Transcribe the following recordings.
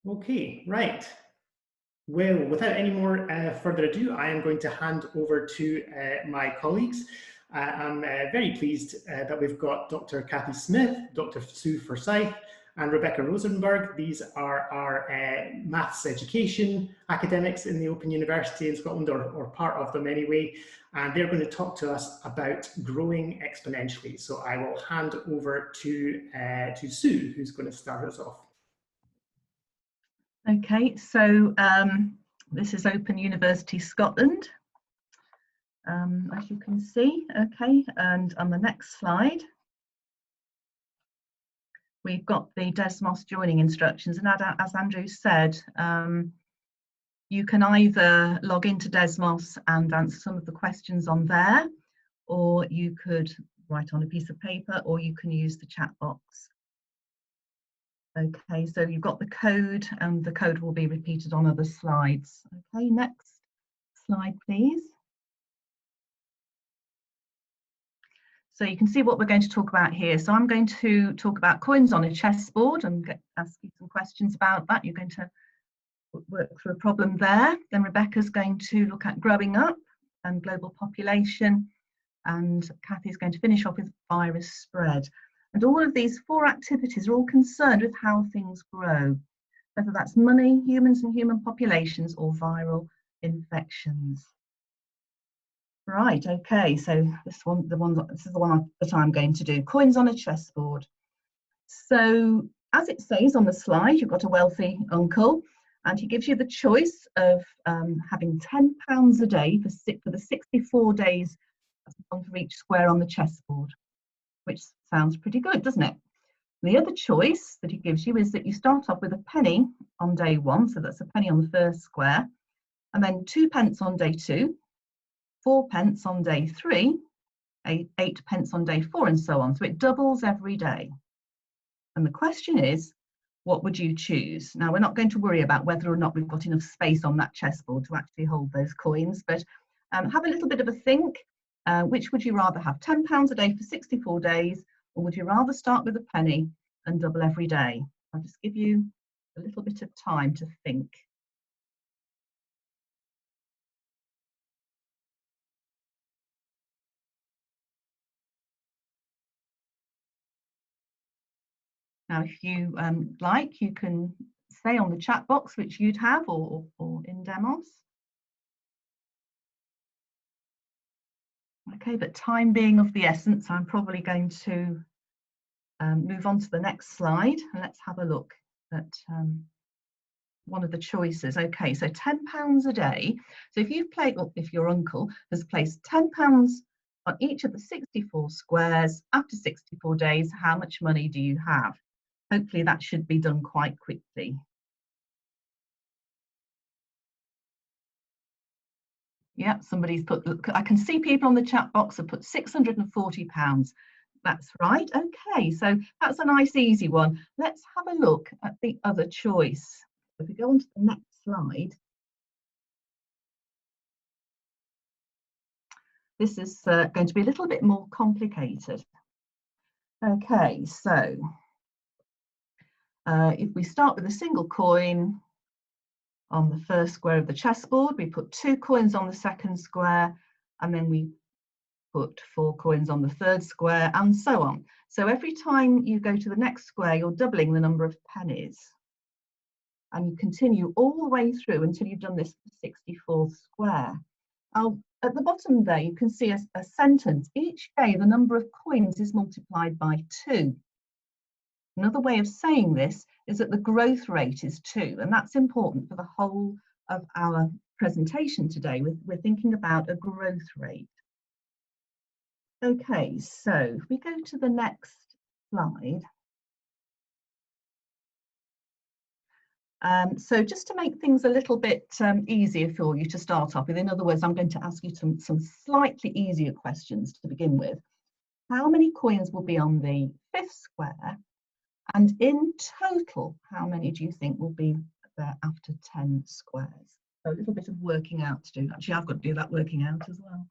Okay, right. Well, without any more further ado, I am going to hand over to my colleagues. I'm very pleased that we've got Dr. Cathy Smith, Dr. Sue Forsythe, and Rebecca Rosenberg. These are our maths education academics in the Open University in Scotland, or part of them anyway, and they're going to talk to us about growing exponentially. So I will hand over to Sue, who's going to start us off. Okay, so this is Open University Scotland, as you can see. Okay, and on the next slide, we've got the Desmos joining instructions. And as Andrew said, you can either log into Desmos and answer some of the questions on there, or you could write on a piece of paper, or you can use the chat box. Okay, so you've got the code, and the code will be repeated on other slides. Okay, next slide, please. So you can see what we're going to talk about here. So I'm going to talk about coins on a chessboard and ask you some questions about that. You're going to work through a problem there. Then Rebecca's going to look at growing up and global population. And Cathy's going to finish off with virus spread. And all of these 4 activities are all concerned with how things grow, whether that's money, humans and human populations, or viral infections. Right, okay, so this is the one that I'm going to do, coins on a chessboard. So as it says on the slide, you've got a wealthy uncle, and he gives you the choice of having £10 a day for the 64 days, one for each square on the chessboard, which sounds pretty good, doesn't it? The other choice that he gives you is that you start off with a penny on day 1, so that's a penny on the first square, and then 2 pence on day 2, 4 pence on day 3, 8 pence on day 4, and so on. So it doubles every day. And the question is, what would you choose? Now, we're not going to worry about whether or not we've got enough space on that chessboard to actually hold those coins, but have a little bit of a think. Which would you rather have, £10 a day for 64 days, or would you rather start with a penny and double every day? I'll just give you a little bit of time to think. Now, if you like, you can say on the chat box which you'd have, or in Demos. Okay, but time being of the essence, I'm probably going to move on to the next slide, and let's have a look at one of the choices. Okay, so £10 a day. So if you've played, or if your uncle has placed £10 on each of the 64 squares after 64 days, how much money do you have? Hopefully that should be done quite quickly. Yeah, somebody's put, I can see people on the chat box have put £640. That's right. Okay, so that's a nice easy one. Let's have a look at the other choice. If we go on to the next slide, this is going to be a little bit more complicated. Okay, so if we start with a single coin on the first square of the chessboard, we put 2 coins on the second square, and then we put 4 coins on the third square, and so on. So every time you go to the next square, you're doubling the number of pennies. And you continue all the way through until you've done this 64th square. At the bottom there, you can see a sentence. Each day, the number of coins is multiplied by 2. Another way of saying this is that the growth rate is 2, and that's important for the whole of our presentation today. We're thinking about a growth rate. Okay, so if we go to the next slide. So just to make things a little bit easier for you to start off with, in other words, I'm going to ask you some slightly easier questions to begin with. How many coins will be on the 5th square? And in total, how many do you think will be there after 10 squares? So a little bit of working out to do. Actually, I've got to do that working out as well.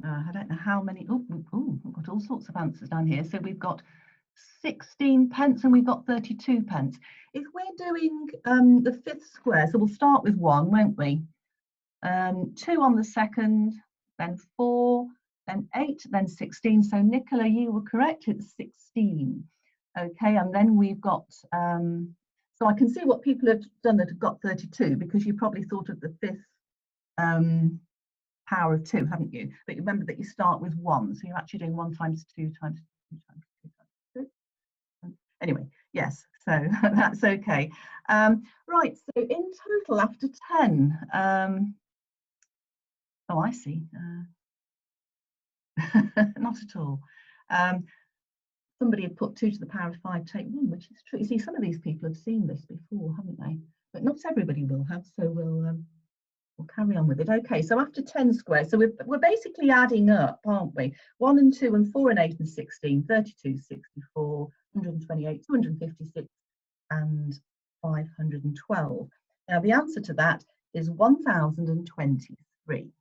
I don't know how many. Oh, I've got all sorts of answers down here. So we've got 16 pence and we've got 32 pence. If we're doing the fifth square, so we'll start with 1, won't we? 2 on the second, then 4, then 8, then 16. So Nicola, you were correct, it's 16. Okay, and then we've got, so I can see what people have done that have got 32, because you probably thought of the fifth power of 2, haven't you? But remember that you start with 1, so you're actually doing 1 times 2 times 2 times 2 times 2. Anyway, yes, so that's okay. Right, so in total after 10, oh, I see. Not at all. Somebody had put 2 to the power of 5 take 1, which is true. You see, some of these people have seen this before, haven't they? But not everybody will have, so we'll carry on with it. Okay, so after 10 squares, so we're basically adding up, aren't we? 1 and 2 and 4 and 8 and 16, 32, 64, 128, 256, and 512. Now, the answer to that is 1023.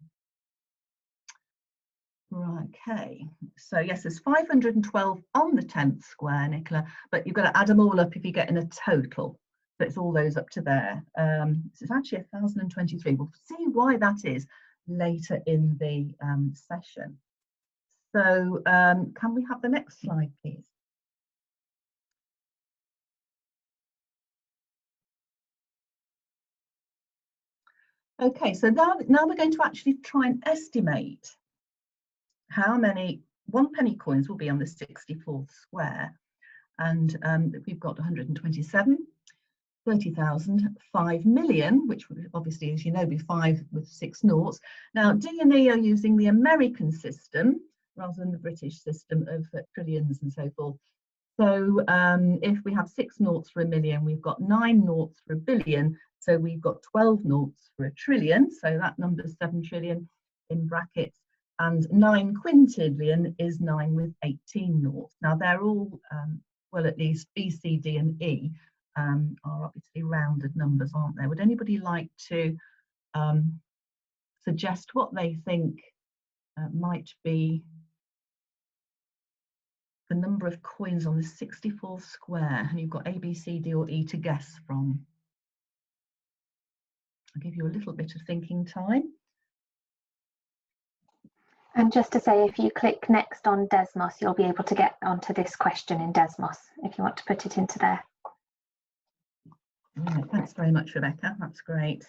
Okay, so yes, there's 512 on the 10th square, Nicola, but you've got to add them all up if you're getting a total. So it's all those up to there. So it's actually 1023. We'll see why that is later in the session. So can we have the next slide, please? Okay, so now we're going to actually try and estimate how many 1-penny coins will be on the 64th square. And we've got 127, 30,000, 5 million, which would obviously, as you know, be 5 with 6 noughts. Now, D&E are using the American system rather than the British system of trillions and so forth. So if we have 6 noughts for a million, we've got 9 noughts for a billion. So we've got 12 noughts for a trillion. So that number's 7 trillion in brackets. And 9 quintillion is 9 with 18 noughts. Now they're all, well, at least B, C, D, and E are obviously rounded numbers, aren't they? Would anybody like to suggest what they think might be the number of coins on the 64th square? And you've got A, B, C, D, or E to guess from. I'll give you a little bit of thinking time. And just to say, if you click next on Desmos, you'll be able to get onto this question in Desmos if you want to put it into there. Right, thanks very much, Rebecca. That's great.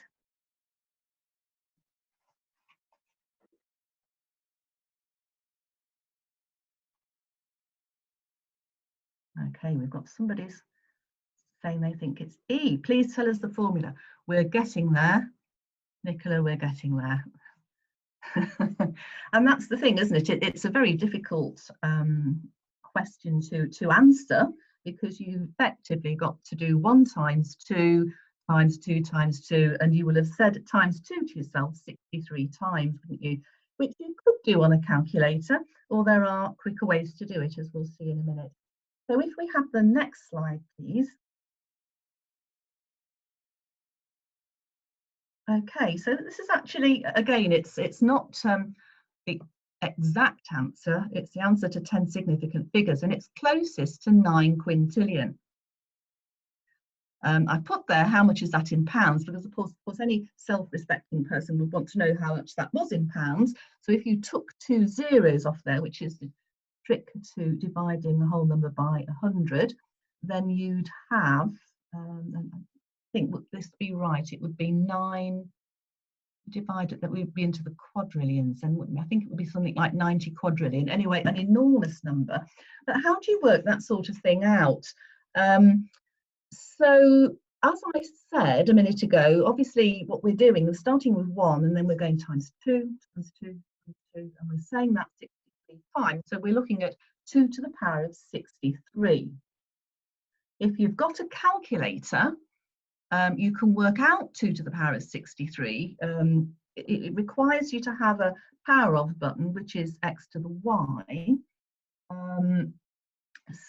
Okay, we've got somebody's saying they think it's E. Please tell us the formula. We're getting there. Nicola, we're getting there. And that's the thing, isn't it? It's a very difficult question to answer, because you've effectively got to do 1 times 2 times 2 times 2, and you will have said times 2 to yourself 63 times, wouldn't you? Which you could do on a calculator, or there are quicker ways to do it, as we'll see in a minute. So if we have the next slide, please. Okay, so this is actually, again, it's not the exact answer, it's the answer to 10 significant figures, and it's closest to 9 quintillion. I put there how much is that in pounds, because of course any self-respecting person would want to know how much that was in pounds. So if you took 2 zeros off there, which is the trick to dividing the whole number by 100, then you'd have, I think would this be right, it would be 9 divided, that would be into the quadrillions, and I think it would be something like 90 quadrillion. Anyway, an enormous number. But how do you work that sort of thing out? So as I said a minute ago, obviously what we're doing, we're starting with 1 and then we're going times 2 times 2 times 2, and we're saying that 63 times. So we're looking at 2 to the power of 63. If you've got a calculator, you can work out 2 to the power of 63. It requires you to have a power of button, which is x to the y.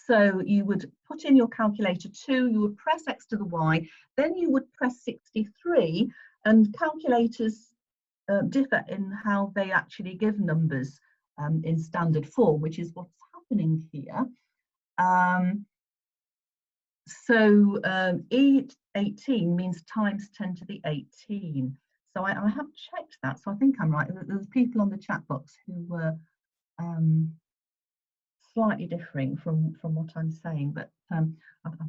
So you would put in your calculator 2, you would press x to the y, then you would press 63, and calculators differ in how they actually give numbers in standard form, which is what's happening here. So E18 means times 10 to the 18. So I have checked that, so I think I'm right. There's people on the chat box who were slightly differing from what I'm saying, but I'm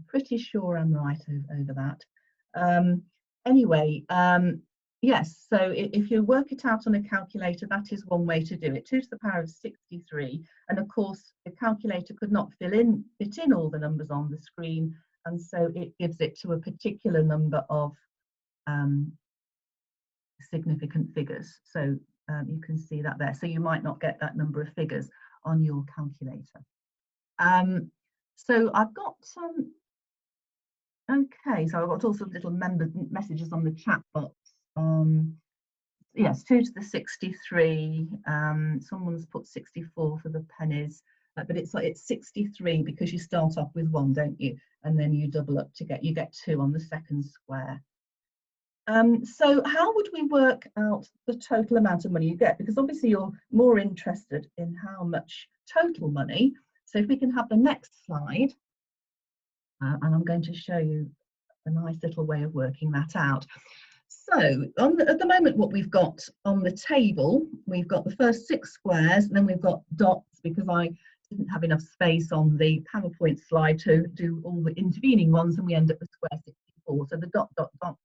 pretty sure I'm right over that. Anyway, yes, so if you work it out on a calculator, that is one way to do it, 2 to the power of 63. And of course, the calculator could not fit in all the numbers on the screen, and so it gives it to a particular number of significant figures. So you can see that there. So you might not get that number of figures on your calculator. So I've got some, okay, so I've got all sorts of little messages on the chat box. Yes, 2 to the 63. Someone's put 64 for the pennies, but it's 63 because you start off with 1, don't you? And then you double up to you get 2 on the second square. So how would we work out the total amount of money you get? Because obviously you're more interested in how much total money. So if we can have the next slide, and I'm going to show you a nice little way of working that out. So at the moment, what we've got on the table, we've got the first 6 squares, and then we've got dots because I didn't have enough space on the PowerPoint slide to do all the intervening ones, and we end up with square 64. So the dot, dot, dot,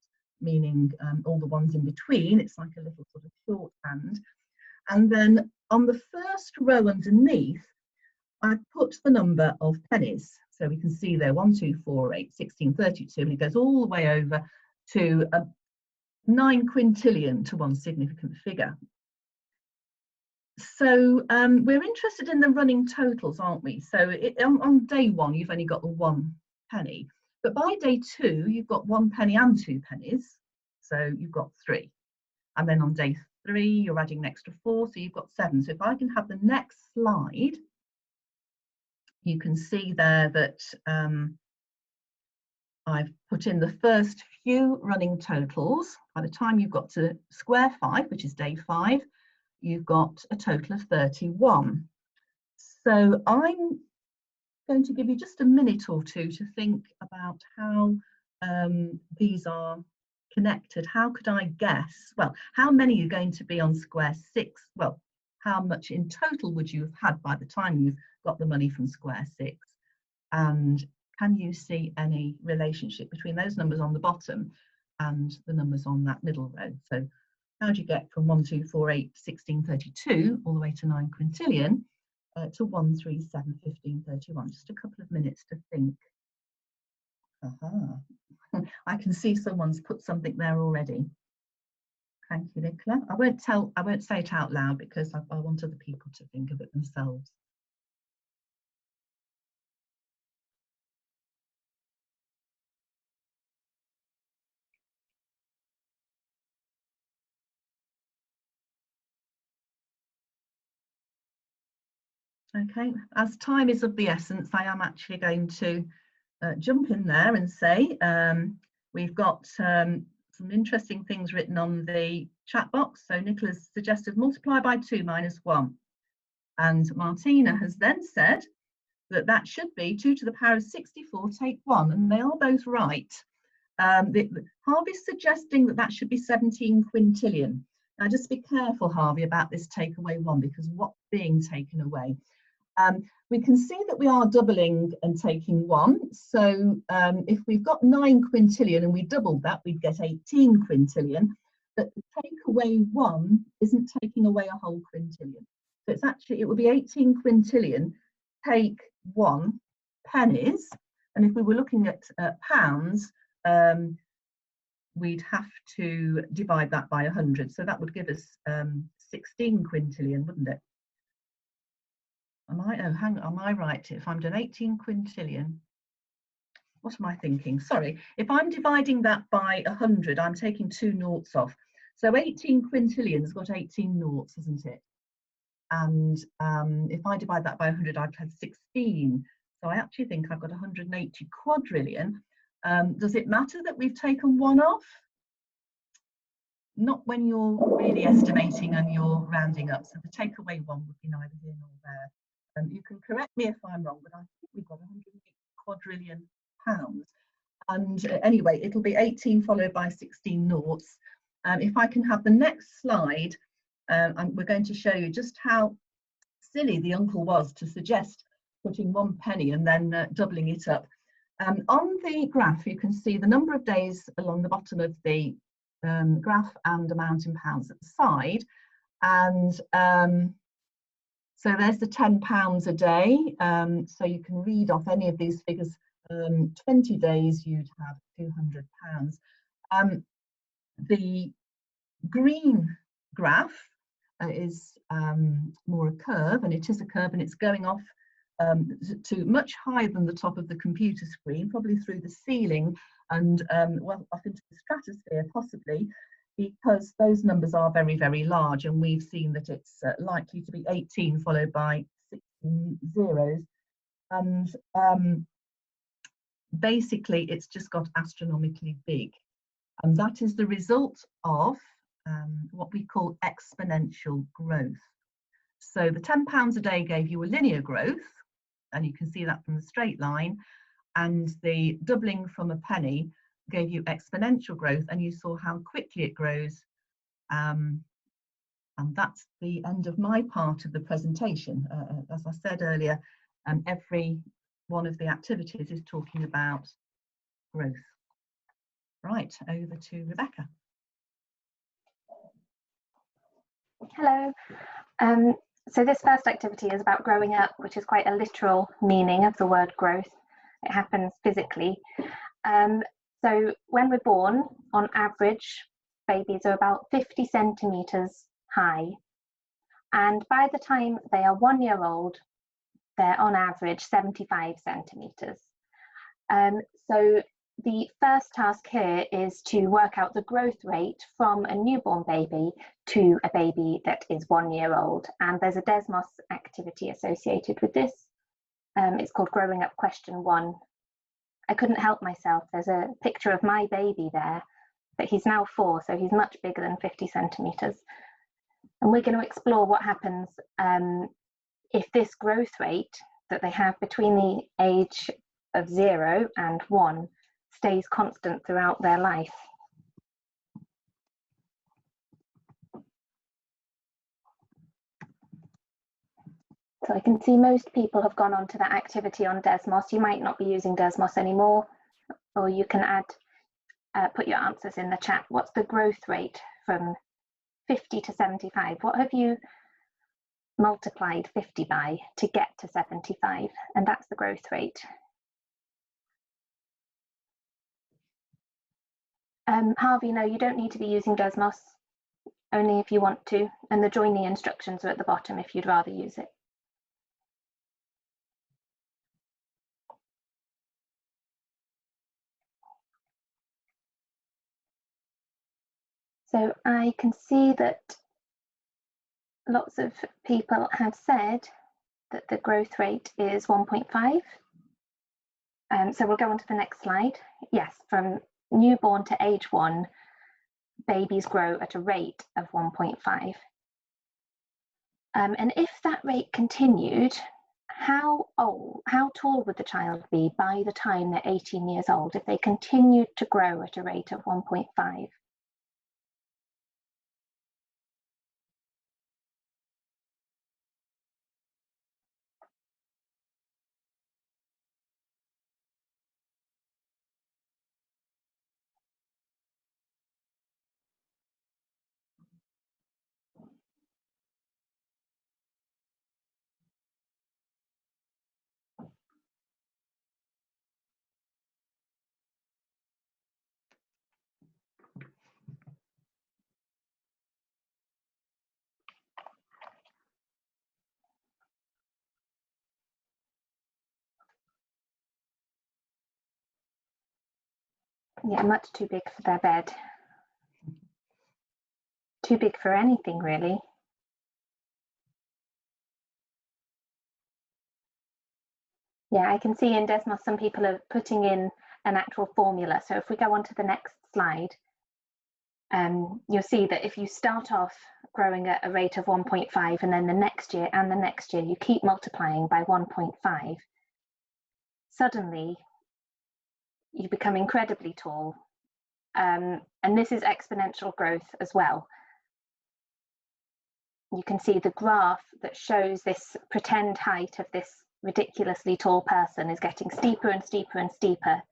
meaning all the ones in between. It's like a little sort of shorthand. And then on the first row underneath, I put the number of pennies. So we can see there 1, 2, 4, 8, 16, 32, and it goes all the way over to 9 quintillion to one significant figure. So we're interested in the running totals, aren't we? So on day 1, you've only got the 1 penny. But by day 2, you've got 1 penny and 2 pennies. So you've got 3. And then on day 3, you're adding an extra 4, so you've got 7. So if I can have the next slide, you can see there that I've put in the first few running totals. By the time you've got to square 5, which is day 5, you've got a total of 31. So I'm going to give you just a minute or two to think about how these are connected. How could I guess? Well, how many are going to be on square 6? Well, how much in total would you have had by the time you've got the money from square 6? And can you see any relationship between those numbers on the bottom and the numbers on that middle row? So how do you get from 1, 2, 4, 8, 16, 32 all the way to 9 quintillion to 1, 3, 7, 15, 31? Just a couple of minutes to think. Aha. I can see someone's put something there already. Thank you, Nicola. I won't say it out loud because I want other people to think of it themselves. Okay, as time is of the essence, I am actually going to jump in there and say we've got some interesting things written on the chat box. So Nicola's suggested multiply by 2 minus 1. And Martina has then said that that should be 2 to the power of 64 take 1. And they are both right. Harvey's suggesting that that should be 17 quintillion. Now just be careful, Harvey, about this take away 1, because what's being taken away? We can see that we are doubling and taking 1. So if we've got 9 quintillion and we doubled that, we'd get 18 quintillion. But the take away 1 isn't taking away a whole quintillion. So it's actually, it would be 18 quintillion take 1 pennies. And if we were looking at pounds, we'd have to divide that by 100. So that would give us 16 quintillion, wouldn't it? Am I right? If I'm doing 18 quintillion, what am I thinking? Sorry, if I'm dividing that by 100, I'm taking 2 noughts off. So 18 quintillion's got 18 noughts, isn't it? And if I divide that by 100, I've had 16. So I actually think I've got 180 quadrillion. Does it matter that we've taken 1 off? not when you're really estimating and you're rounding up. So the takeaway one would be neither here nor there. You can correct me if I'm wrong, but I think we've got 108 quadrillion pounds. And anyway, it'll be 18 followed by 16 noughts. If I can have the next slide, we're going to show you just how silly the uncle was to suggest putting 1 penny and then doubling it up. On the graph, you can see the number of days along the bottom of the graph and amount in pounds at the side. And so there's the £10 a day. So you can read off any of these figures. 20 days, you'd have £200. The green graph is more a curve, and it is a curve, and it's going off to much higher than the top of the computer screen, probably through the ceiling and well, up into the stratosphere possibly, because those numbers are very, very large, and we've seen that it's likely to be 18 followed by 16 zeros, and basically it's just got astronomically big, and that is the result of what we call exponential growth. So the £10 a day gave you a linear growth, and you can see that from the straight line, and the doubling from a penny gave you exponential growth, and you saw how quickly it grows. And that's the end of my part of the presentation. As I said earlier, every one of the activities is talking about growth. Right, over to Rebecca. Hello. So this first activity is about growing up, which is quite a literal meaning of the word growth. It happens physically. So when we're born, on average, babies are about 50 centimetres high. And by the time they are 1 year old, they're on average 75 centimetres. So the first task here is to work out the growth rate from a newborn baby to a baby that is 1 year old. And there's a Desmos activity associated with this. It's called Growing Up Question 1. I couldn't help myself. There's a picture of my baby there, but he's now 4, so he's much bigger than 50 centimetres. And we're going to explore what happens if this growth rate that they have between the age of 0 and 1 stays constant throughout their life. So I can see most people have gone on to that activity on Desmos. You might not be using Desmos anymore, or you can add, put your answers in the chat. What's the growth rate from 50 to 75? What have you multiplied 50 by to get to 75? And that's the growth rate. Harvey, no, you don't need to be using Desmos, only if you want to. And the join the instructions are at the bottom if you'd rather use it. So I can see that lots of people have said that the growth rate is 1.5. So we'll go on to the next slide. Yes, from newborn to age 1, babies grow at a rate of 1.5. And if that rate continued, how tall would the child be by the time they're 18 years old if they continued to grow at a rate of 1.5? Yeah, much too big for their bed. Too big for anything, really. Yeah, I can see in Desmos some people are putting in an actual formula. So if we go on to the next slide, you'll see that if you start off growing at a rate of 1.5 and then the next year and the next year you keep multiplying by 1.5, suddenly you become incredibly tall. And this is exponential growth as well. You can see the graph that shows this pretend height of this ridiculously tall person is getting steeper and steeper and steeper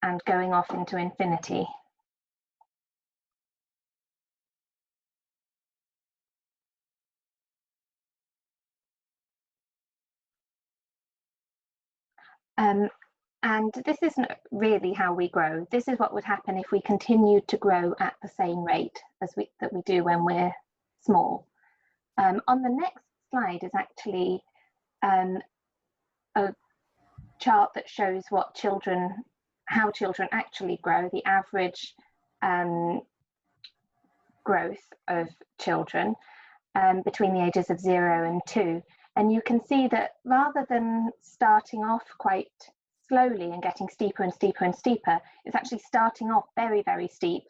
and going off into infinity. And this isn't really how we grow. This is what would happen if we continued to grow at the same rate as we do when we're small. On the next slide is actually a chart that shows how children actually grow, the average growth of children between the ages of 0 and 2. And you can see that rather than starting off quite slowly and getting steeper and steeper and steeper, it's actually starting off very, very steep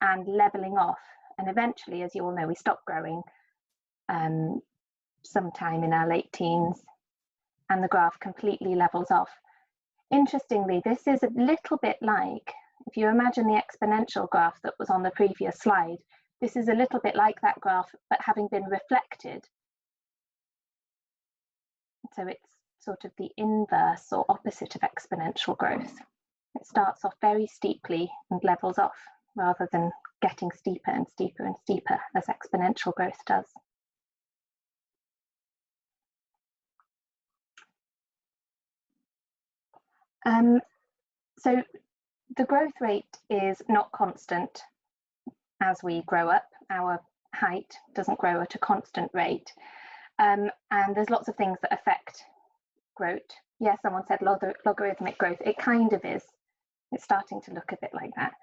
and leveling off. And eventually, as you all know, we stop growing sometime in our late teens, and the graph completely levels off. Interestingly, this is a little bit like, if you imagine the exponential graph that was on the previous slide, this is a little bit like that graph, but having been reflected. So it's sort of the inverse or opposite of exponential growth. It starts off very steeply and levels off, rather than getting steeper and steeper and steeper as exponential growth does. So the growth rate is not constant as we grow up. Our height doesn't grow at a constant rate. And there's lots of things that affect growth. Yeah, someone said logarithmic growth. It kind of is. It's starting to look a bit like that.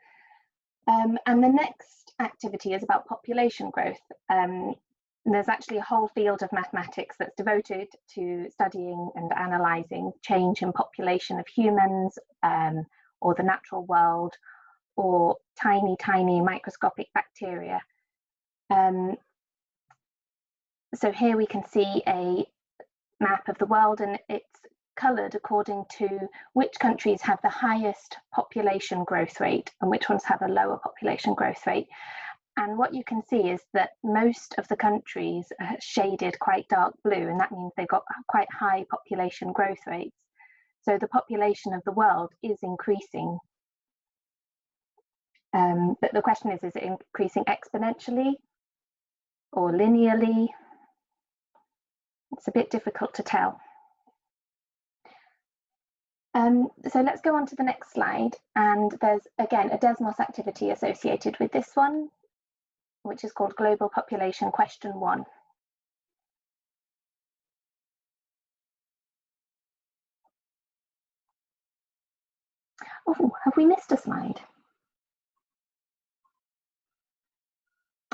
And the next activity is about population growth. There's actually a whole field of mathematics that's devoted to studying and analysing change in population of humans, or the natural world, or tiny, tiny microscopic bacteria. So here we can see a map of the world, and it's coloured according to which countries have the highest population growth rate and which ones have a lower population growth rate. And what you can see is that most of the countries are shaded quite dark blue, and that means they've got quite high population growth rates. So the population of the world is increasing. But the question is it increasing exponentially or linearly? It's a bit difficult to tell. So let's go on to the next slide. And there's, again, a Desmos activity associated with this one, which is called Global Population Question 1. Oh, have we missed a slide?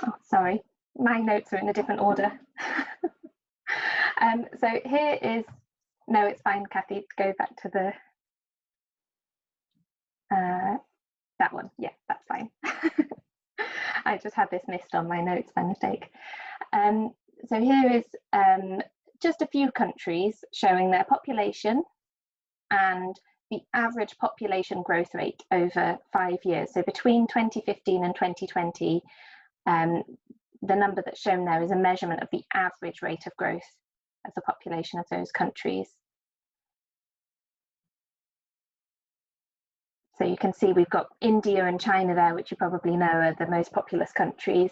Oh, sorry, my notes are in a different order. So here is, no, it's fine, Cathy, go back to the, that one, yeah, that's fine. I just had this missed on my notes by mistake. So here is just a few countries showing their population and the average population growth rate over 5 years. So between 2015 and 2020, the number that's shown there is a measurement of the average rate of growth of the population of those countries. So you can see we've got India and China there, which you probably know are the most populous countries.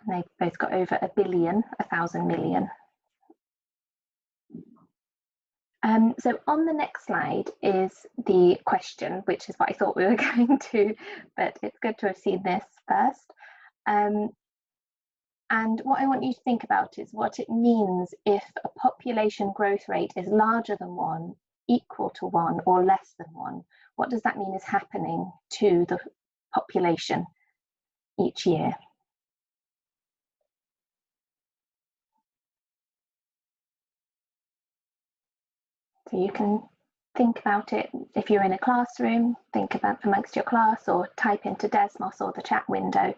And they've both got over 1 billion, 1,000 million. So on the next slide is the question, which is what I thought we were going to, but it's good to have seen this first. And what I want you to think about is what it means if a population growth rate is larger than 1, equal to 1, or less than 1. What does that mean is happening to the population each year? So you can think about it if you're in a classroom, think about amongst your class, or type into Desmos or the chat window.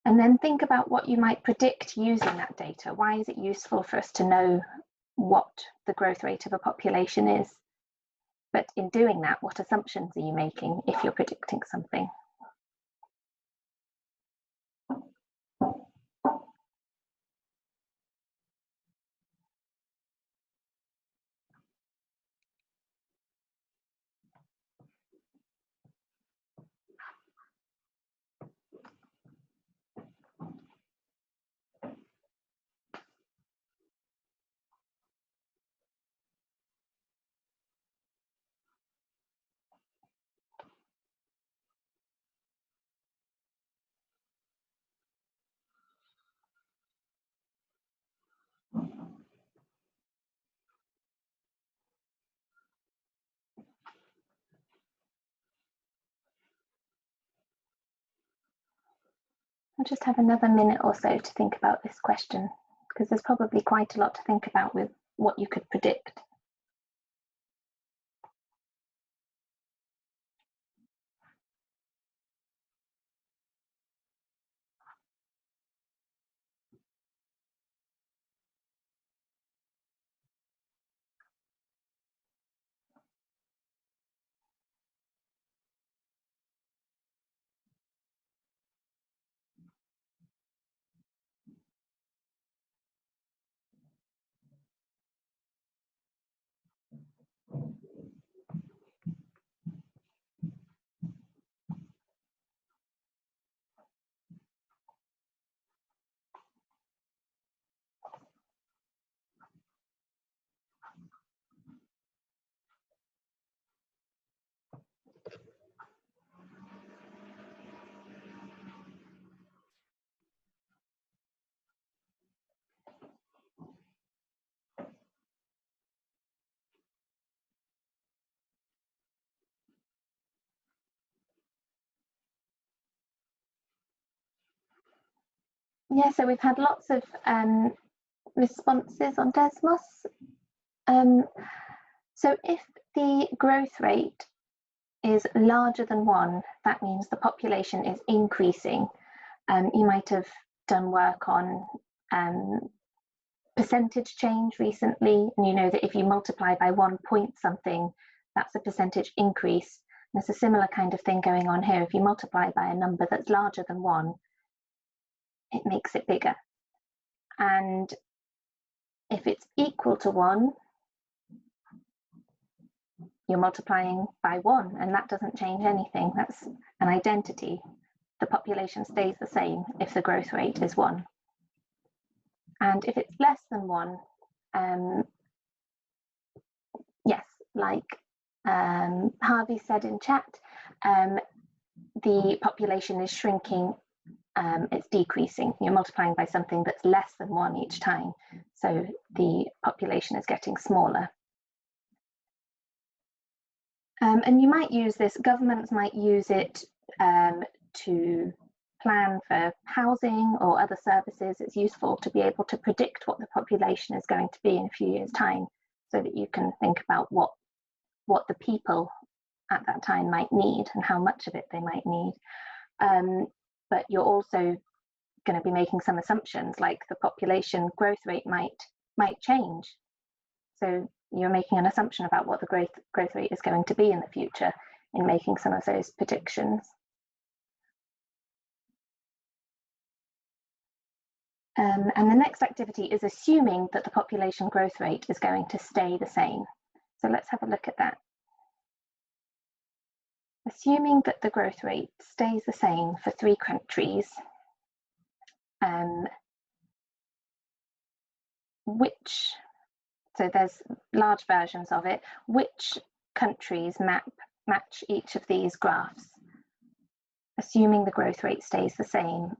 And then think about what you might predict using that data. Why is it useful for us to know what the growth rate of a population is? But in doing that, what assumptions are you making if you're predicting something? I'll just have another minute or so to think about this question, because there's probably quite a lot to think about with what you could predict. Yeah, so we've had lots of responses on Desmos. So if the growth rate is larger than 1, that means the population is increasing. You might have done work on percentage change recently, and you know that if you multiply by 1 point something, that's a percentage increase. There's a similar kind of thing going on here. If you multiply by a number that's larger than 1, it makes it bigger. And if it's equal to 1, you're multiplying by 1, and that doesn't change anything. That's an identity. The population stays the same if the growth rate is 1. And if it's less than 1, yes, like Harvey said in chat, the population is shrinking, it's decreasing. You're multiplying by something that's less than 1 each time. So the population is getting smaller. And you might use this, governments might use it to plan for housing or other services. It's useful to be able to predict what the population is going to be in a few years' time, so that you can think about what the people at that time might need and how much of it they might need. But you're also going to be making some assumptions, like the population growth rate might change. So you're making an assumption about what the growth rate is going to be in the future in making some of those predictions. And the next activity is assuming that the population growth rate is going to stay the same. So let's have a look at that. Assuming that the growth rate stays the same for 3 countries, so there's large versions of it, which countries match each of these graphs, assuming the growth rate stays the same.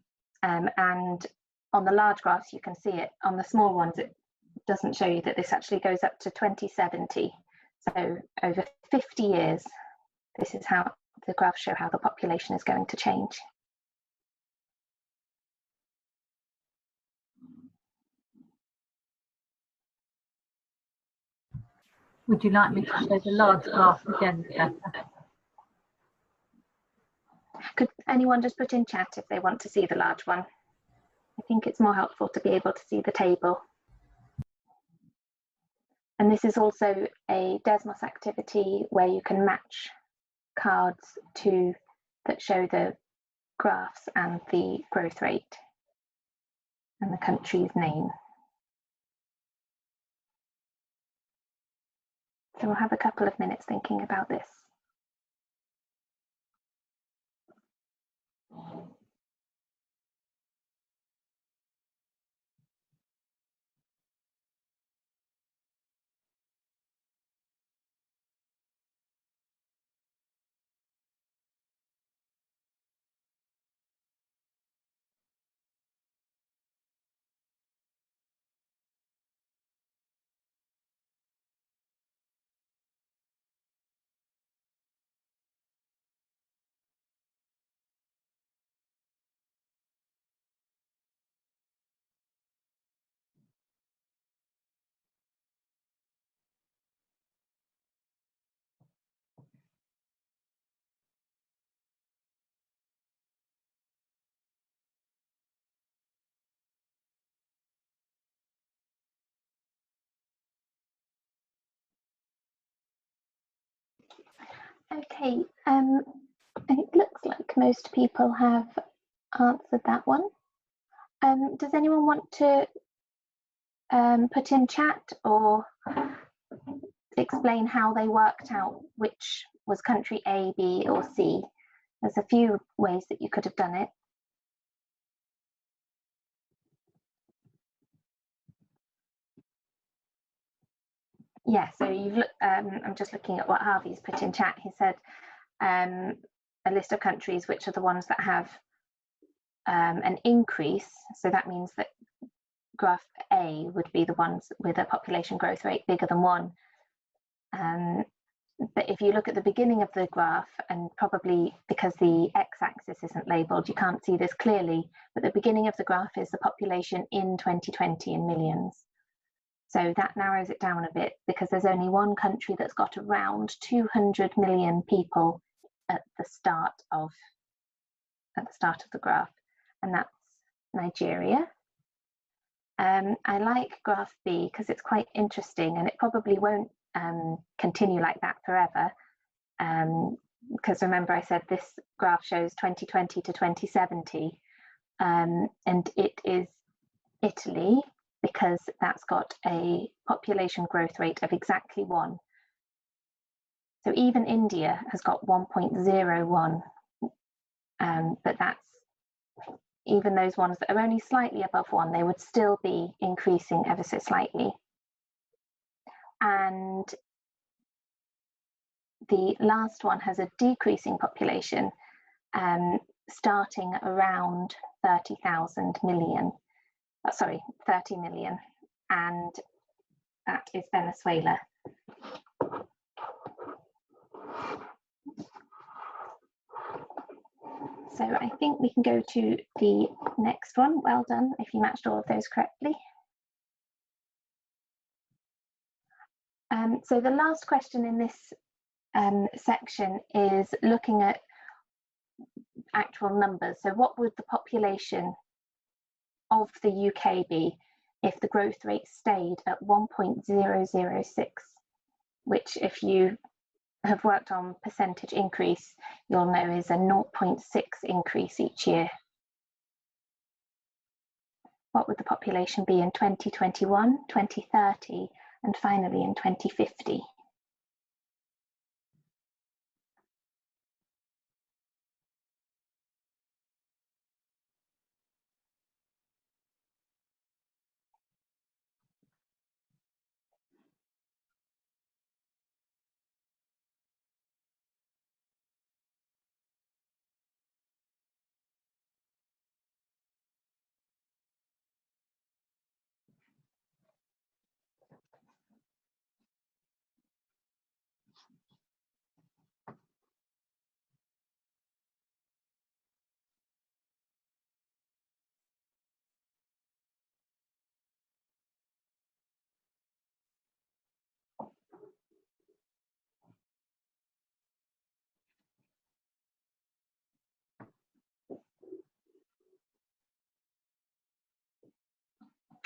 And on the large graphs, you can see it. On the small ones, it doesn't show you that this actually goes up to 2070. So over 50 years, this is how the graphs show how the population is going to change. Would you like me to show the large graph again, Cathy? Could anyone just put in chat if they want to see the large one? I think it's more helpful to be able to see the table. And this is also a Desmos activity where you can match cards that show the graphs and the growth rate and the country's name. So we'll have a couple of minutes thinking about this. Okay, it looks like most people have answered that one. Does anyone want to put in chat or explain how they worked out which was country A, B, or C? There's a few ways that you could have done it. Yeah, so you've looked, I'm just looking at what Harvey's put in chat. He said a list of countries which are the ones that have an increase. So that means that graph A would be the ones with a population growth rate bigger than 1. But if you look at the beginning of the graph, and probably because the x-axis isn't labelled, you can't see this clearly, but the beginning of the graph is the population in 2020 in millions. So that narrows it down a bit because there's only one country that's got around 200 million people at the start of the graph, and that's Nigeria. I like graph B because it's quite interesting, and it probably won't continue like that forever. Because remember I said this graph shows 2020 to 2070, and it is Italy, because that's got a population growth rate of exactly 1. So even India has got 1.01, but that's even those ones that are only slightly above 1, they would still be increasing ever so slightly. And the last one has a decreasing population, starting around 30 million, and that is Venezuela. So I think we can go to the next one. Well done if you matched all of those correctly. So the last question in this section is looking at actual numbers. So what would the population of the UK be if the growth rate stayed at 1.006, which if you have worked on percentage increase, you'll know is a 0.6 increase each year. What would the population be in 2021, 2030, and finally in 2050?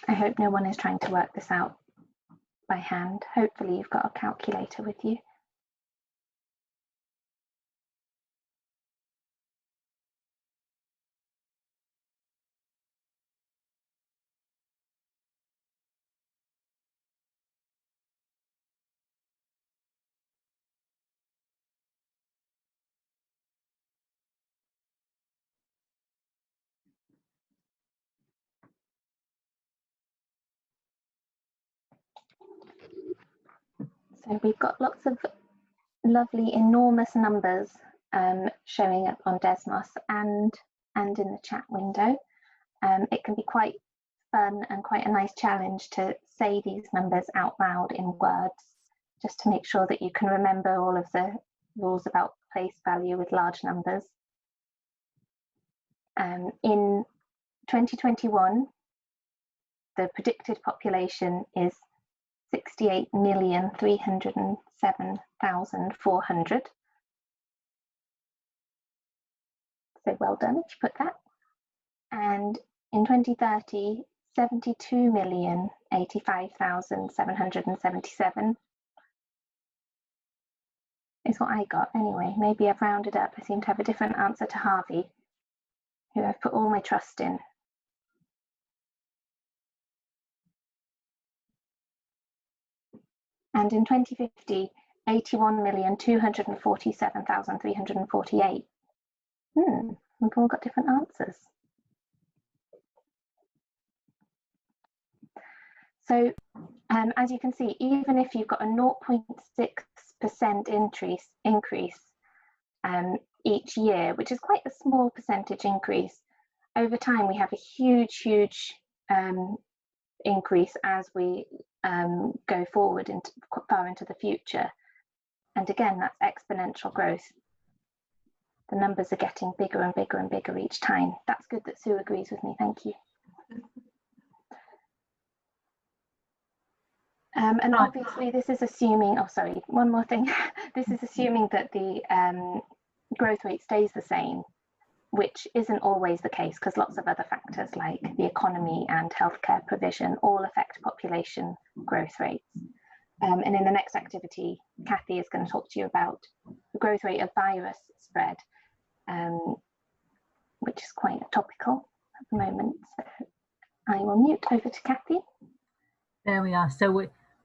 I hope no one is trying to work this out by hand. Hopefully you've got a calculator with you. So we've got lots of lovely enormous numbers showing up on Desmos and in the chat window. It can be quite fun and quite a nice challenge to say these numbers out loud in words, just to make sure that you can remember all of the rules about place value with large numbers. In 2021, the predicted population is 68,307,400. So well done if you put that. And in 2030, 72,085,777 is what I got anyway. Maybe I've rounded up. I seem to have a different answer to Harvey, who I've put all my trust in. And in 2050, 81,247,348. We've all got different answers. So as you can see, even if you've got a 0.6% increase each year, which is quite a small percentage increase, over time we have a huge increase as we go forward into far into the future. And again, that's exponential growth. The numbers are getting bigger and bigger and bigger each time. That's good that Sue agrees with me. Thank you. And obviously this is assuming, oh sorry, one more thing. This is assuming that the growth rate stays the same, which isn't always the case because lots of other factors like the economy and healthcare provision all affect population growth rates. And in the next activity, Cathy is going to talk to you about the growth rate of virus spread, which is quite topical at the moment. So I will mute over to Cathy. There we are. So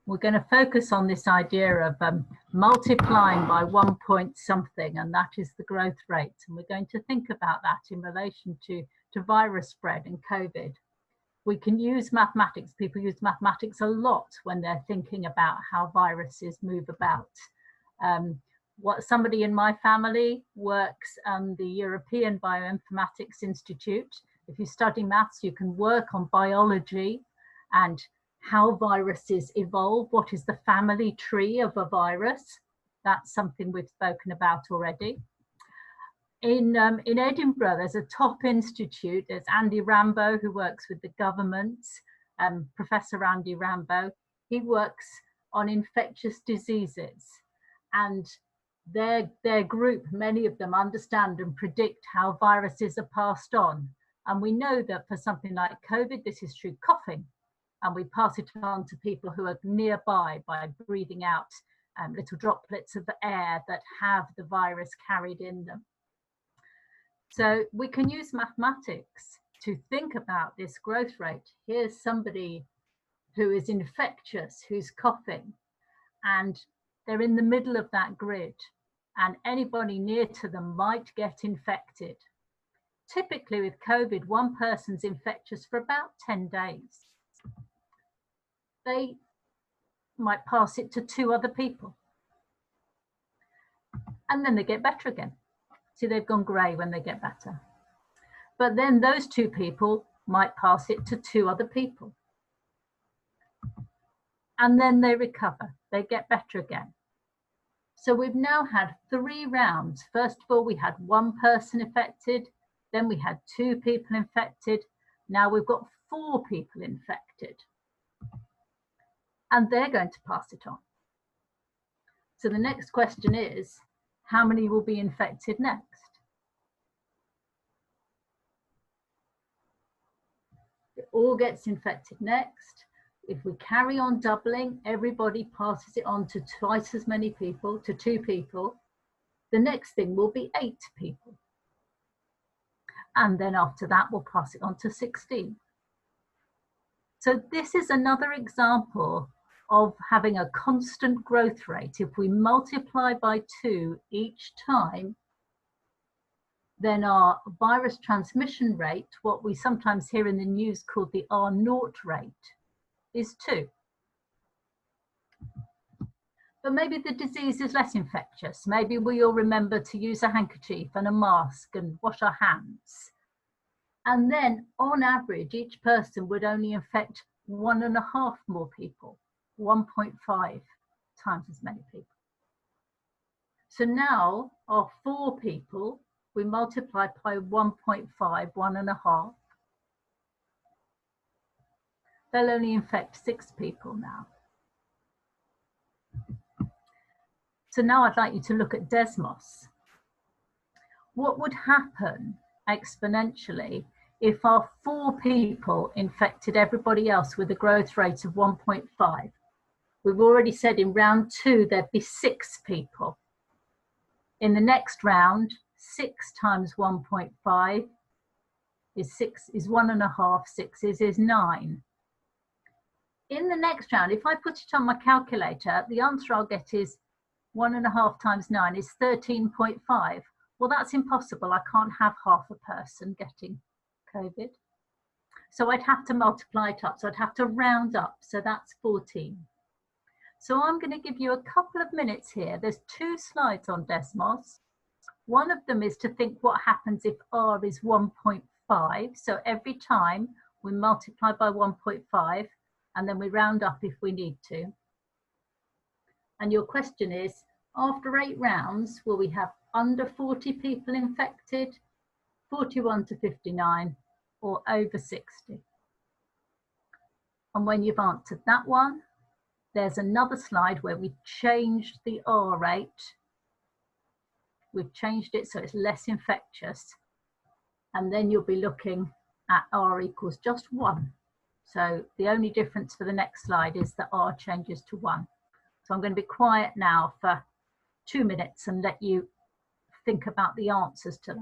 we're going to focus on this idea of multiplying by 1 point something, and that is the growth rate. And we're going to think about that in relation to virus spread and COVID. We can use mathematics. People use mathematics a lot when they're thinking about how viruses move about. Somebody in my family works on the European Bioinformatics Institute. If you study maths, you can work on biology and how viruses evolve. What is the family tree of a virus? That's something we've spoken about already. In Edinburgh, there's a top institute. There's Andy Rambo, who works with the government, Professor Andy Rambo. He works on infectious diseases, and their group, many of them understand and predict how viruses are passed on. And we know that for something like COVID, this is through coughing, and we pass it on to people who are nearby by breathing out little droplets of air that have the virus carried in them. So we can use mathematics to think about this growth rate. Here's somebody who is infectious, who's coughing, and they're in the middle of that grid, and anybody near to them might get infected. Typically with COVID, one person's infectious for about 10 days. They might pass it to 2 other people, and then they get better again. See, they've gone grey when they get better. But then those 2 people might pass it to 2 other people. And then they recover, they get better again. So we've now had 3 rounds. First of all, we had 1 person infected, then we had 2 people infected. Now we've got 4 people infected. And they're going to pass it on. So the next question is, how many will be infected next? all gets infected next. If we carry on doubling, everybody passes it on to twice as many people, to 2 people. The next thing will be 8 people. And then after that, we'll pass it on to 16. So this is another example of having a constant growth rate. If we multiply by 2 each time, then our virus transmission rate, what we sometimes hear in the news called the R0 rate, is 2. But maybe the disease is less infectious. Maybe we all remember to use a handkerchief and a mask and wash our hands. And then on average, each person would only infect 1.5 more people, 1.5 times as many people. So now our 4 people, we multiply by 1.5, 1.5. They'll only infect 6 people now. So now I'd like you to look at Desmos. What would happen exponentially if our 4 people infected everybody else with a growth rate of 1.5? We've already said in round 2, there'd be 6 people. In the next round, 6 times 1.5 is 1.5, 6 is 9. In the next round, if I put it on my calculator, the answer I'll get is 1.5 times 9 is 13.5. Well, that's impossible. I can't have half a person getting COVID. So I'd have to multiply it up. So I'd have to round up. So that's 14. So I'm going to give you a couple of minutes here. There's 2 slides on Desmos. One of them is to think what happens if R is 1.5. So every time we multiply by 1.5 and then we round up if we need to. And your question is, after 8 rounds, will we have under 40 people infected, 41 to 59, or over 60? And when you've answered that one, there's another slide where we changed the R rate. We've changed it so it's less infectious. And then you'll be looking at R equals just 1. So the only difference for the next slide is that R changes to 1. So I'm going to be quiet now for 2 minutes and let you think about the answers to that.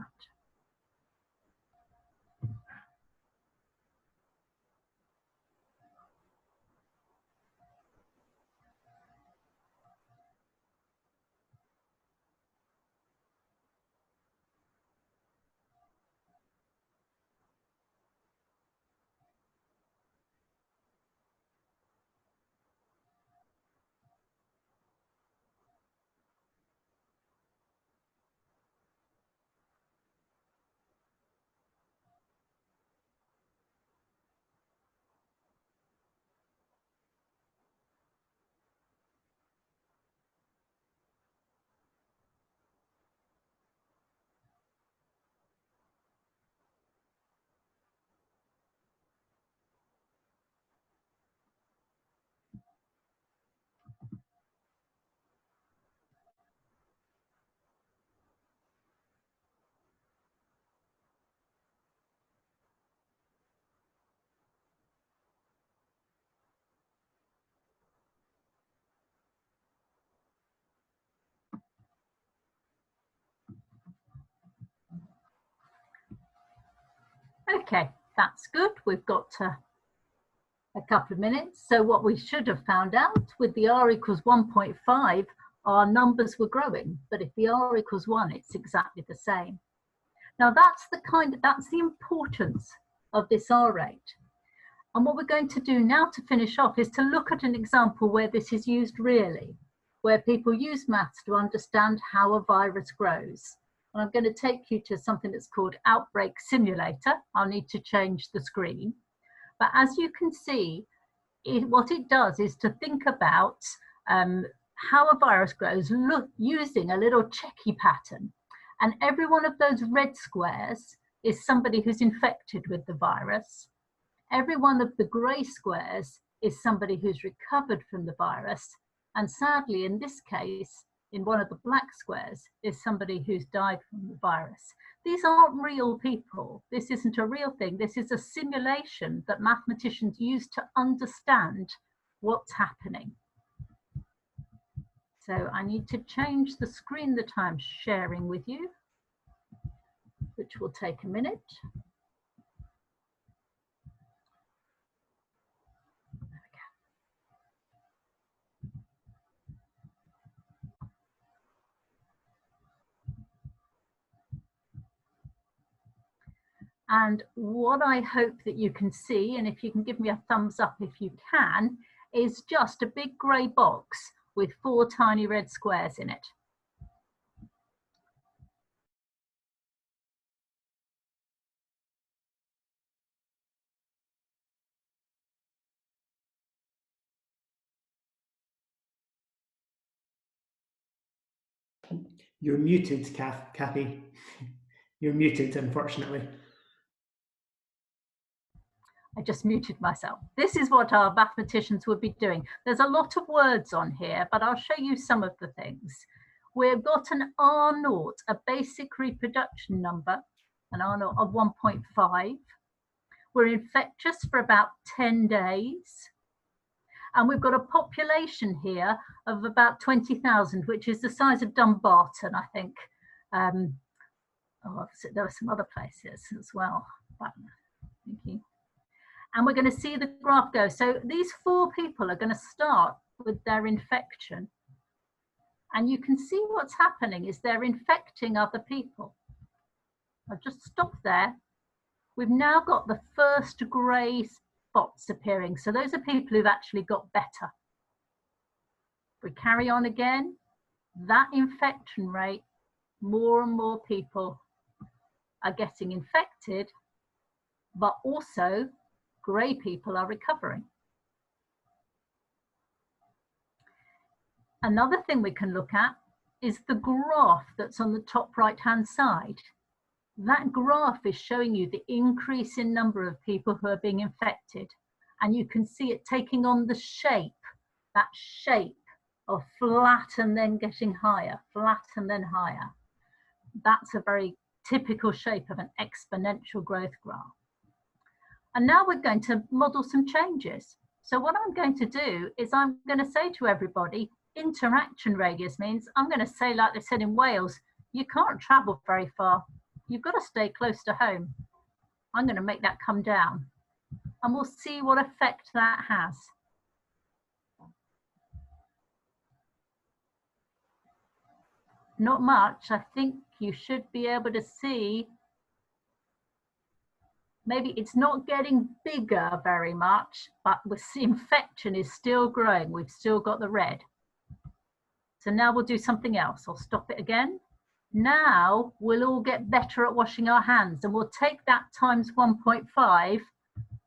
Okay, that's good. We've got a couple of minutes. So what we should have found out with the R equals 1.5, our numbers were growing. But if the R equals 1, it's exactly the same. Now that's the importance of this R rate. And what we're going to do now to finish off is to look at an example where this is used really, where people use maths to understand how a virus grows. And I'm going to take you to something that's called Outbreak Simulator. I'll need to change the screen. But as you can see, what it does is to think about how a virus grows using a little checky pattern. And every one of those red squares is somebody who's infected with the virus. Every one of the grey squares is somebody who's recovered from the virus. And sadly, in this case, in one of the black squares is somebody who's died from the virus. These aren't real people. This isn't a real thing. This is a simulation that mathematicians use to understand what's happening. So I need to change the screen that I'm sharing with you, which will take a minute. And what I hope that you can see, and if you can give me a thumbs up if you can, is just a big grey box with 4 tiny red squares in it. You're muted, Cathy. You're muted, unfortunately. I just muted myself. This is what our mathematicians would be doing. There's a lot of words on here, but I'll show you some of the things. We've got an R0, a basic reproduction number, an R0 of 1.5. We're infectious for about 10 days. And we've got a population here of about 20,000, which is the size of Dumbarton, I think. There are some other places as well. Thank you. And we're going to see the graph go. So these 4 people are going to start with their infection. And you can see what's happening is they're infecting other people. I'll just stop there. We've now got the first grey spots appearing. So those are people who've actually got better. If we carry on again, that infection rate, more and more people are getting infected, but also grey people are recovering. Another thing we can look at is the graph that's on the top right-hand side. That graph is showing you the increase in number of people who are being infected. And you can see it taking on the shape, that shape of flat and then getting higher, flat and then higher. That's a very typical shape of an exponential growth graph. And now we're going to model some changes. So what I'm going to do is I'm going to say to everybody, interaction radius means I'm going to say, like they said in Wales, you can't travel very far. You've got to stay close to home. I'm going to make that come down. And we'll see what effect that has. Not much. I think you should be able to see. Maybe it's not getting bigger very much, but the infection is still growing. We've still got the red. So now we'll do something else. I'll stop it again. Now we'll all get better at washing our hands, and we'll take that times 1.5.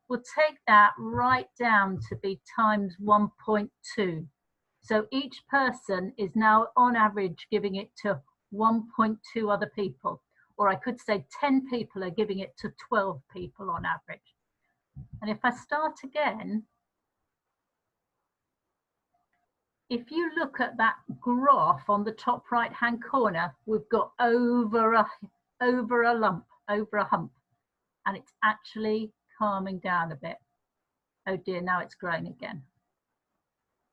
We'll take that right down to be times 1.2. So each person is now on average giving it to 1.2 other people. Or I could say 10 people are giving it to 12 people on average. And if I start again, if you look at that graph on the top right-hand corner, we've got over a hump, and it's actually calming down a bit. Oh dear, now it's growing again.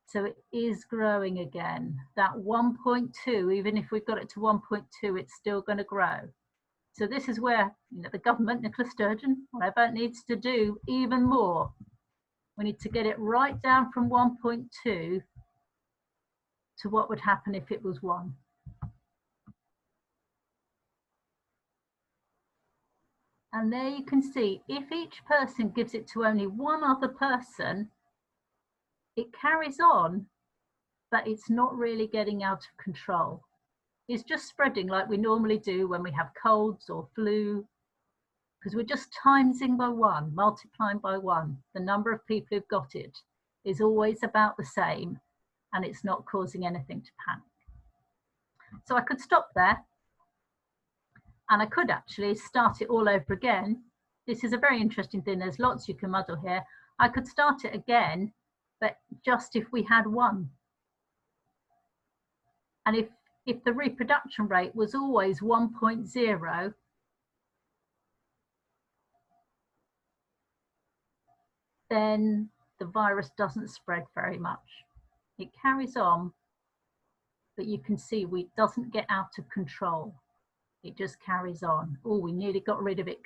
So it is growing again. That 1.2, even if we've got it to 1.2, it's still going to grow. So this is where, the government, Nicola Sturgeon, whatever, needs to do even more. We need to get it right down from 1.2 to what would happen if it was 1. And there you can see, if each person gives it to only one other person, it carries on, but it's not really getting out of control. It's just spreading like we normally do when we have colds or flu, because we're just timesing by 1, multiplying by 1. The number of people who've got it is always about the same, and it's not causing anything to panic. So I could stop there, and I could actually start it all over again. This is a very interesting thing. There's lots you can muddle here. I could start it again, but just if we had 1. And if the reproduction rate was always 1.0, then the virus doesn't spread very much. It carries on, but you can see it doesn't get out of control. It just carries on. Oh, we nearly got rid of it.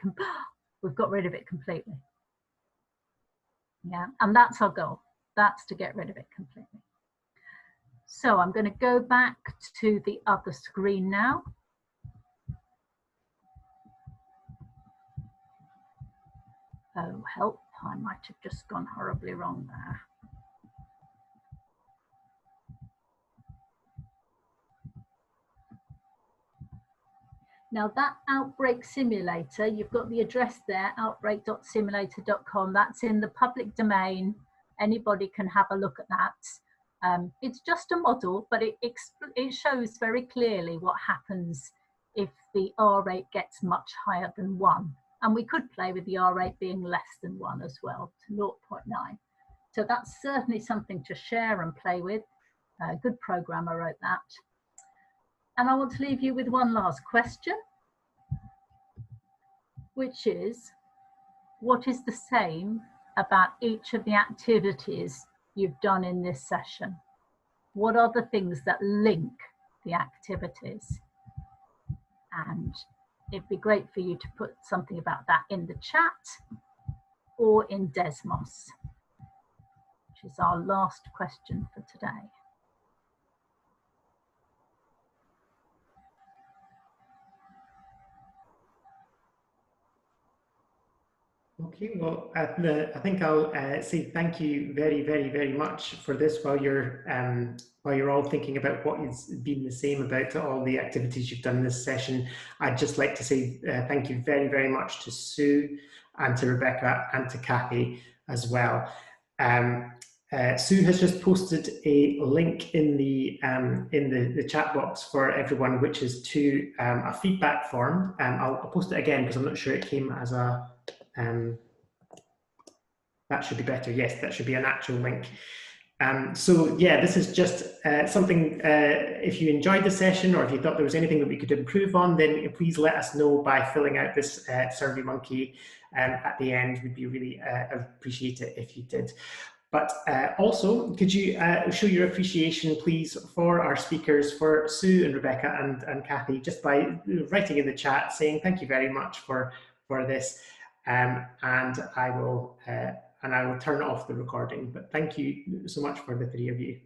We've got rid of it completely. Yeah, and that's our goal. That's to get rid of it completely. So I'm going to go back to the other screen now. Oh, help. I might have just gone horribly wrong there. Now that outbreak simulator, you've got the address there, outbreak.simulator.com. That's in the public domain. Anybody can have a look at that. It's just a model, but it shows very clearly what happens if the R rate gets much higher than 1. And we could play with the R rate being less than 1 as well, to 0.9. So that's certainly something to share and play with. A good programmer wrote that. And I want to leave you with one last question, which is, what is the same about each of the activities you've done in this session? What are the things that link the activities? And it'd be great for you to put something about that in the chat or in Desmos, which is our last question for today. Okay, well, I think I'll say thank you very, very, very much for this while you're all thinking about what has been the same about all the activities you've done this session. I'd just like to say thank you very, very much to Sue and to Rebecca and to Cathy as well. Sue has just posted a link in the chat box for everyone, which is to a feedback form. I'll post it again because I'm not sure it came as a that should be better. Yes, that should be an actual link. So yeah, this is just something, if you enjoyed the session or if you thought there was anything that we could improve on, then please let us know by filling out this SurveyMonkey at the end. We'd be really appreciate it if you did. But also, could you show your appreciation, please, for our speakers, for Sue and Rebecca and Cathy, just by writing in the chat saying thank you very much for this. And I will turn off the recording, but thank you so much for the 3 of you.